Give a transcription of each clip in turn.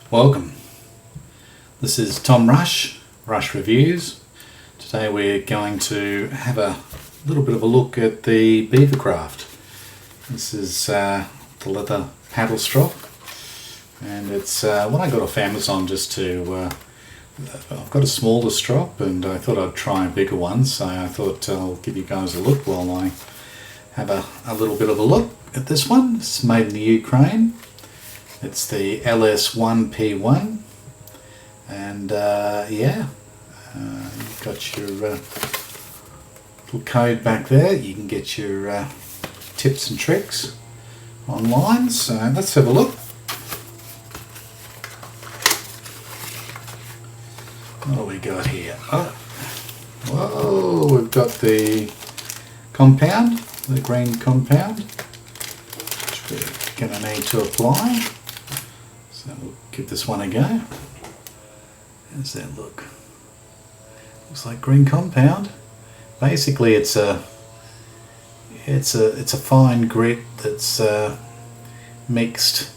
Welcome. This is Tom Rush Reviews. Today we're going to have a little bit of a look at the BeaverCraft. This is the leather paddle strop, and it's what I got off Amazon just to I've got a smaller strop and I thought I'd try a bigger one, so I thought I'll give you guys a look while I have a little bit of a look at this one. It's made in the Ukraine. It's the LS1P1, and you've got your little code back there. You can get your tips and tricks online, so let's have a look. What do we got here? Oh, whoa, we've got the compound, the green compound, which we're going to need to apply. So we'll give this one a go. How's that look? Looks like green compound. Basically, it's a fine grit that's mixed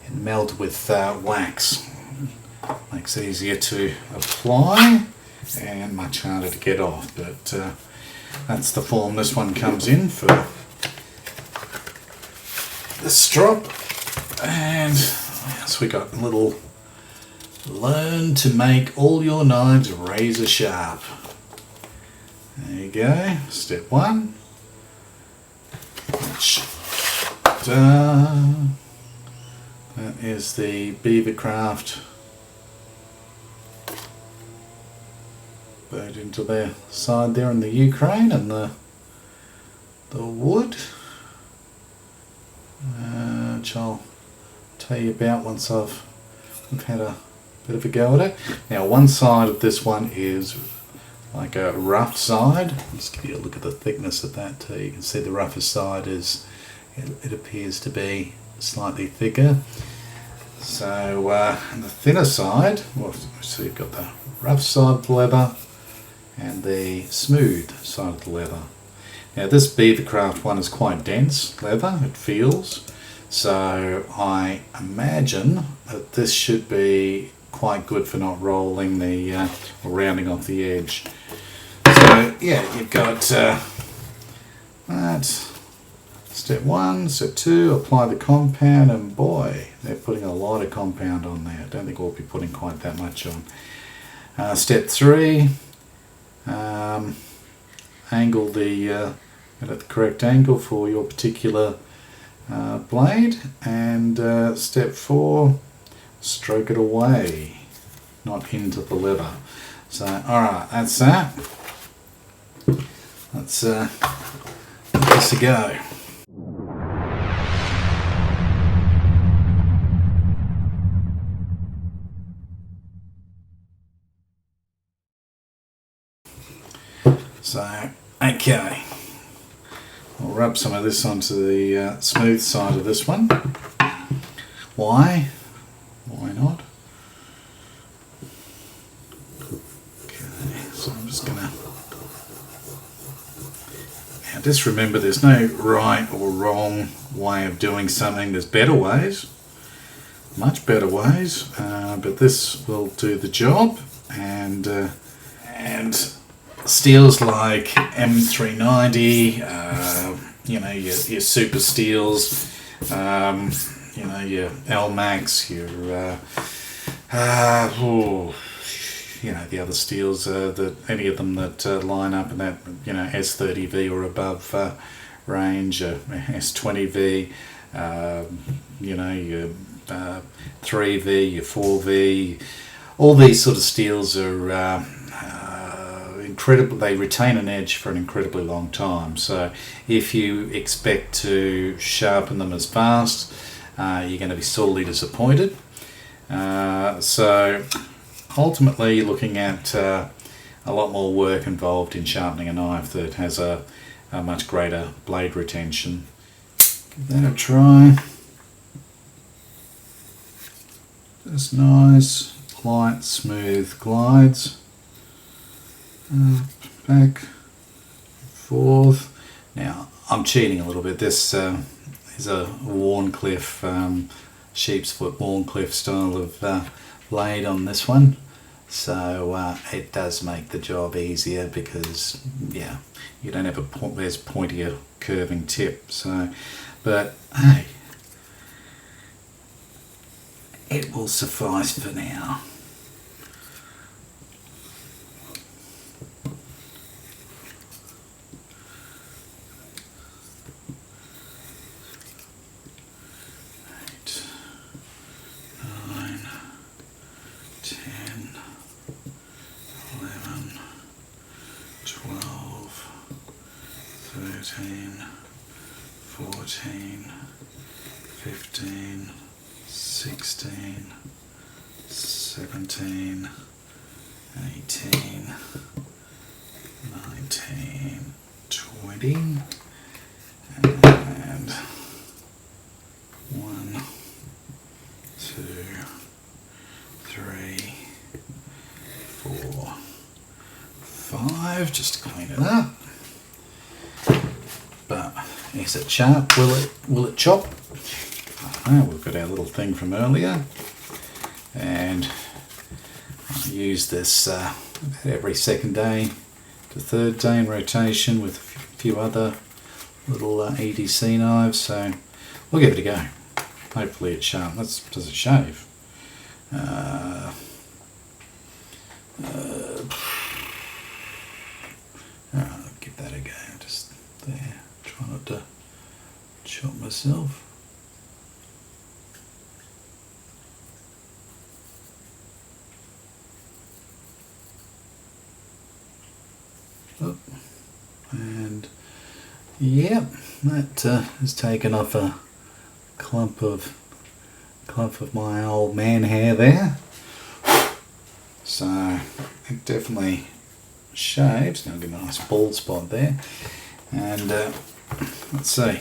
and melted with wax. Makes it easier to apply and much harder to get off. But that's the form this one comes in for the strop. And so we got a little learn to make all your knives razor sharp. There you go, step one. That is the BeaverCraft burnt into their side there in the Ukraine, and the wood, which I'll tell you about once we've had a bit of a go at it. Now, one side of this one is like a rough side. I'll just give you a look at the thickness of that too. You can see the rougher side is, it appears to be slightly thicker. So and the thinner side, well, so you've got the rough side of the leather and the smooth side of the leather. Now, this BeaverCraft one is quite dense leather, it feels, so I imagine that this should be quite good for not rolling the or rounding off the edge. So yeah, you've got that. Step one, step two, apply the compound, and boy, they're putting a lot of compound on there. I don't think we'll be putting quite that much on. Step three, angle the at the correct angle for your particular blade, and step four, stroke it away, not into the leather. So alright, that's that. Let's give this a go. So, okay, I'll rub some of this onto the smooth side of this one. Why? Why not? Okay, so I'm just gonna... Now just remember, there's no right or wrong way of doing something. There's better ways, much better ways, but this will do the job. And steels like M390, your super steels, your L-Max, your the other steels, that any of them that line up in that S30V or above range, S20V, your 3V, your 4V, all these sort of steels are incredible. They retain an edge for an incredibly long time. So if you expect to sharpen them as fast, you're going to be sorely disappointed. So ultimately, you're looking at a lot more work involved in sharpening a knife that has a much greater blade retention. Give that a try. Just nice, light, smooth glides. Back, forth. Now, I'm cheating a little bit. This is a Warncliffe sheep's foot Warncliffe style of blade on this one, so it does make the job easier because yeah, you don't have there's pointier curving tip. So, but hey, it will suffice for now. And 1, 2, 3, 4, 5, just to clean it up. But is it sharp? Will it chop? I don't know. We've got our little thing from earlier, and I use this every second day to third day in rotation with a few other little EDC knives, so we'll give it a go. Hopefully it's sharp. Does it shave? I'll give that a go. Just there. Try not to chop myself. Oh. And yep, that has taken off a clump of my old man hair there. So it definitely shaves. Now I'll get a nice bald spot there. And let's see.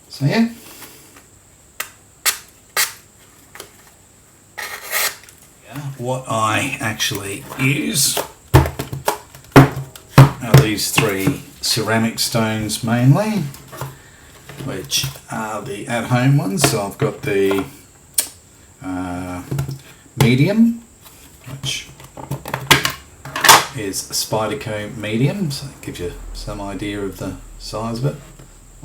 So yeah. What I actually use are these 3 ceramic stones mainly, which are the at-home ones. So I've got the medium, which is a Spyderco medium, so it gives you some idea of the size of it.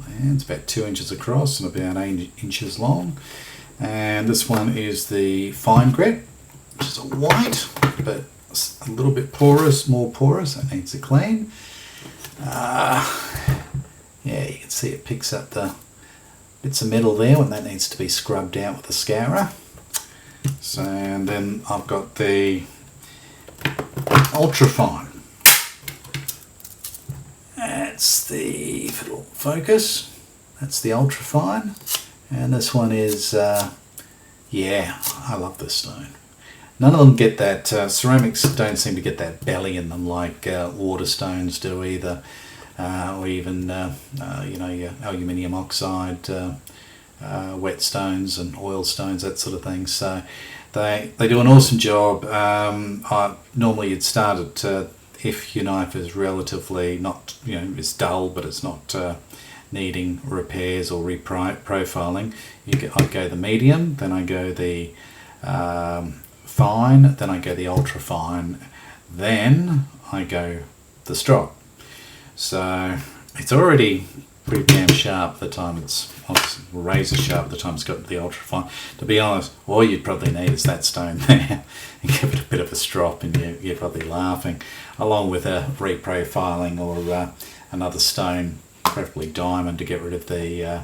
And it's about 2 inches across and about 8 inches long. And this one is the fine grit, which is a white, but a little bit porous, more porous. That needs to clean. Yeah, you can see it picks up the bits of metal there when that needs to be scrubbed out with a scourer. So, and then I've got the ultra fine. That's the, if it'll focus, that's the ultra fine. And this one is, yeah, I love this stone. None of them get that, ceramics don't seem to get that belly in them like water stones do either, or even you know, your aluminium oxide wet stones and oil stones, that sort of thing. So they do an awesome job. Normally you'd start at, if your knife is relatively not, you know, it's dull but it's not needing repairs or reprofiling, I'd go the medium, then I go the fine, then I go the ultra fine, then I go the strop. So it's already pretty damn sharp the time it's razor sharp the time it's got the ultra fine. To be honest, all you'd probably need is that stone there and give it a bit of a strop, and you're probably laughing, along with a reprofiling or another stone, preferably diamond, to get rid of the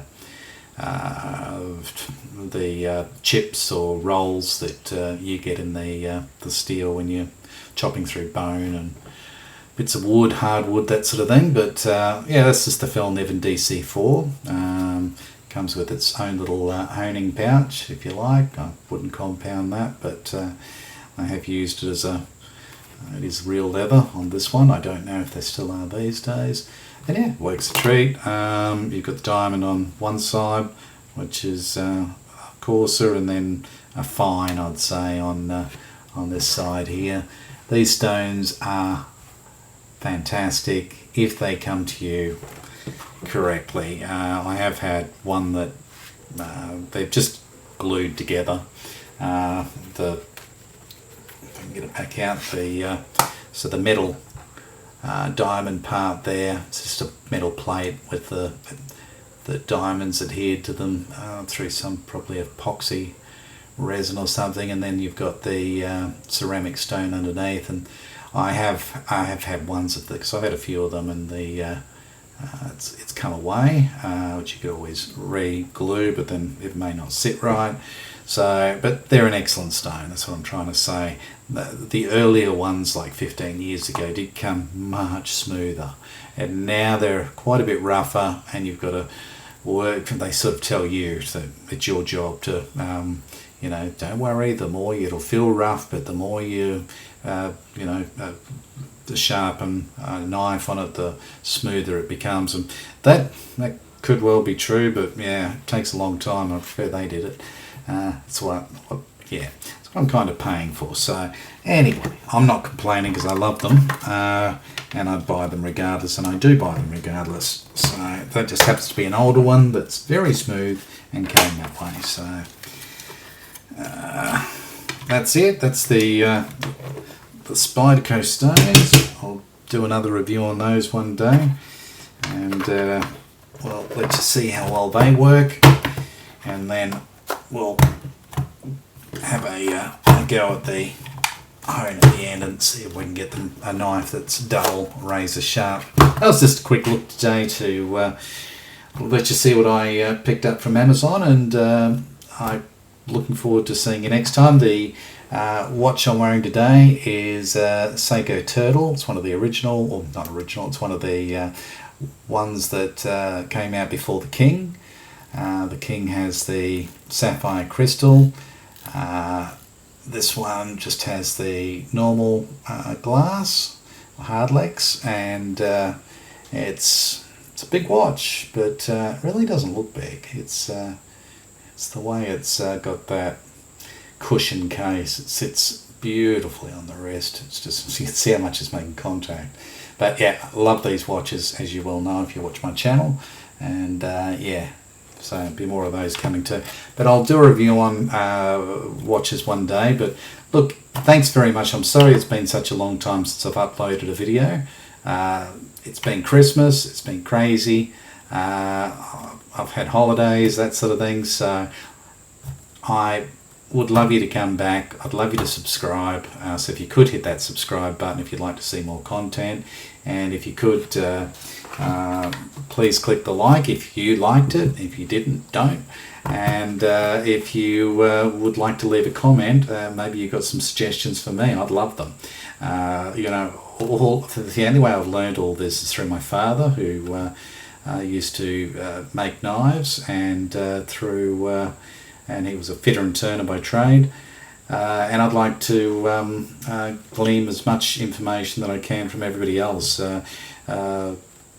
chips or rolls that you get in the steel when you're chopping through bone and bits of wood, hardwood, that sort of thing. But yeah, that's just the Felniven DC4. Comes with its own little honing pouch, if you like. I wouldn't compound that, but I have used it as it is real leather on this one. I don't know if they still are these days. And yeah, works a treat. You've got the diamond on one side, which is coarser, and then a fine, I'd say, on this side here. These stones are fantastic. if they come to you correctly. I have had one that they've just glued together. If I can get it back out, so the metal diamond part there, it's just a metal plate with the diamonds adhered to them through some probably epoxy resin or something, and then you've got the ceramic stone underneath. And I have had ones of because I've had a few of them, and it's come away, which you could always re-glue, but then it may not sit right. So, but they're an excellent stone. That's what I'm trying to say. The earlier ones, like 15 years ago, did come much smoother, and now they're quite a bit rougher, and you've got to work. They sort of tell you that it's your job to, don't worry. The more it'll feel rough, but the more you, to sharpen a knife on it, the smoother it becomes. And that could well be true, but yeah, it takes a long time. I prefer they did it. That's what I'm kind of paying for. So anyway, I'm not complaining because I love them, and I buy them regardless, and I do buy them regardless. So that just happens to be an older one that's very smooth and came that way. So that's it. That's the Spyderco stones. I'll do another review on those one day, and well, let's just see how well they work, and then we'll have a go at the hone at the end and see if we can get them a knife that's dull, razor sharp. That was just a quick look today to let you see what I picked up from Amazon, and I'm looking forward to seeing you next time. The watch I'm wearing today is Seiko Turtle. It's one of the original, or not original, it's one of the ones that came out before the King. The King has the sapphire crystal. This one just has the normal glass, hardlex, and it's a big watch, but it really doesn't look big. It's the way it's got that cushion case. It sits beautifully on the wrist. It's just, you can see how much it's making contact. But yeah, I love these watches, as you well know if you watch my channel, and yeah. So there'll be more of those coming too. But I'll do a review on watches one day. But look, thanks very much. I'm sorry it's been such a long time since I've uploaded a video. It's been Christmas. It's been crazy. I've had holidays, that sort of thing. So I would love you to come back. I'd love you to subscribe. So if you could hit that subscribe button if you'd like to see more content. And if you could, please click the like if you liked it. If you didn't, don't. And if you would like to leave a comment, maybe you've got some suggestions for me. I'd love them. The only way I've learned all this is through my father, who used to make knives, and and he was a fitter and turner by trade. And I'd like to glean as much information that I can from everybody else.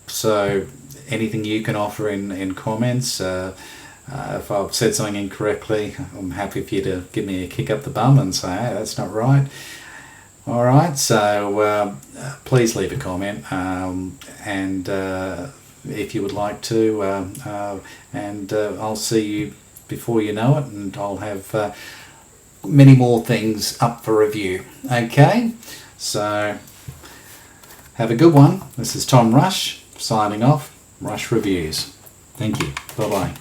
So anything you can offer in comments, if I've said something incorrectly, I'm happy for you to give me a kick up the bum and say, hey, that's not right. Alright, so please leave a comment, and if you would like to, and I'll see you before you know it, and I'll have many more things up for review. Okay, so have a good one. This is Tom Rush signing off. Rush Reviews. Thank you. Bye bye.